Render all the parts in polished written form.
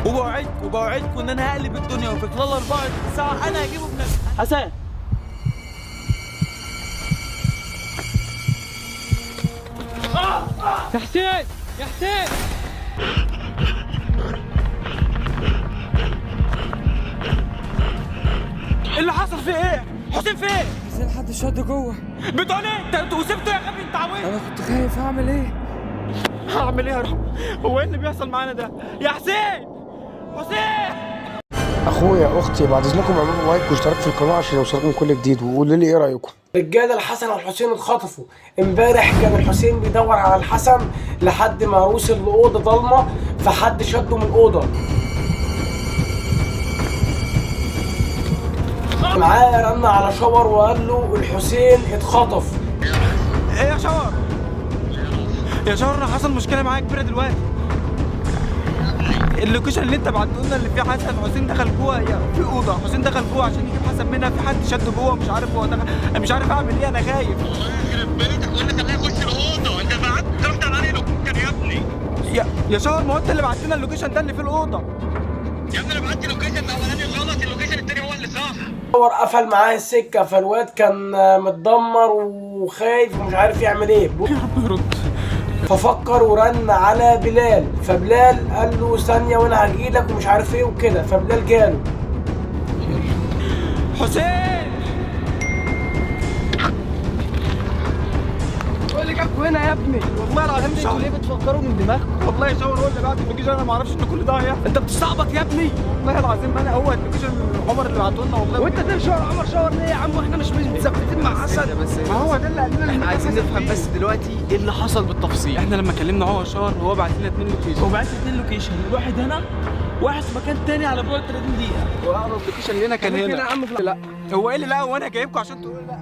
وبوعدكم ان انا هقلب الدنيا، وفي خلال 24 ساعه انا هجيبه بنفسي. حسن يا حسين، يا حسين، اللي حصل فيه ايه؟ حسين فين؟ حسين حد شده جوه. بتقول ايه؟ انت وسبته يا غبي؟ انت عويل. انا كنت خايف، هعمل ايه؟ هعمل ايه يا رب؟ هو ايه اللي بيحصل معانا ده؟ يا حسين! حسين! اخويا اختي بعد اذنكم اعملوا لايك واشتراك في القناه عشان يوصلكم كل جديد، وقولوا لي ايه رايكم. رجاله الحسن والحسين اتخطفوا امبارح. كان الحسين بيدور على الحسن لحد ما وصل لاوضه ضلمه، فحد شده من الاوضه. معاه رن على شاور وقال له الحسين اتخطف. ايه يا شاور؟ يا شاور انا حصل مشكله معايا كبيره دلوقتي. اللوكيشن اللي انت بعته لنا اللي فيه حسين دخل جوه في اوضه، حسين دخل جوه عشان يجيب حسن منها، في حد شده جوه مش عارف هو دخل. انا مش عارف اعمل ايه، انا خايف. يخرب بيتك، قلنا خليه يخش الاوضه. انت بعت على انهي لوكيشن يا ابني؟ يا شاور ما هو انت اللي بعت لنا اللوكيشن ده اللي في الاوضه. يا ابني انا بعت اللوكيشن الاولاني غلط، اللوكيشن التاني هو اللي صح. شاور قفل معاه السكه، فالواد كان متدمر وخايف ومش عارف يعمل ايه. ففكر ورن على بلال، فبلال قال له ثانيه وانا هجيلك ومش عارف ايه وكده، فبلال جاله. حسين! هو اللي جابكوا هنا يا ابني؟ والله العظيم انتوا ليه بتفكروا من دماغكم؟ والله يا شاور هو اللي بعت اللوكيشن، انا ما اعرفش ان كل ده هيحصل. انت بتستعبط يا ابني. والله العظيم انا هو اللوكيشن عمر اللي بعته لنا والله. وانت تشاور عمر شاور ليه يا عم؟ واحنا مش متثبتين مع حسن. ما هو ده اللي قال لنا. احنا عايزين نفهم بس دلوقتي ايه اللي حصل بالتفصيل. احنا لما كلمنا هو شاور هو بعت لنا 2 لوكيشن. هو بعت لي 2 لوكيشن، واحد هنا واحد في مكان تاني على بعد 30 دقيقة. واقرب لوكيشن لينا كان هنا. يا عم لا هو ايه اللي لا وانا جايبكم عشان تقولوا لا؟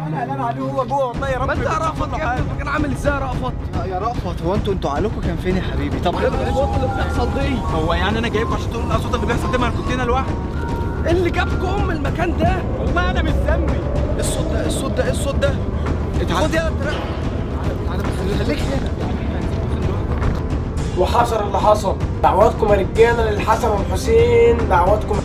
انا قلقان عليه هو جوه والله يا رب. ما انت رأفت يا ابني، كان عامل ازاي رأفت؟ يا رأفت، هو انتوا عقلكم كان فين يا حبيبي؟ طب ايه الصوت اللي بتحصل دي؟ هو يعني انا جايبكم عشان تقولوا الصوت اللي بيحصل ده؟ ما انا كنت هنا لوحدي. ايه اللي جابكم المكان ده؟ والله انا مش ذنبي. ايه الصوت ده؟ ايه الصوت ده؟ ايه الصوت ده؟ خد يلا تعالى خليك هنا. وحصل اللي حصل. دعواتكم يا رجاله للحسن والحسين، دعواتكم.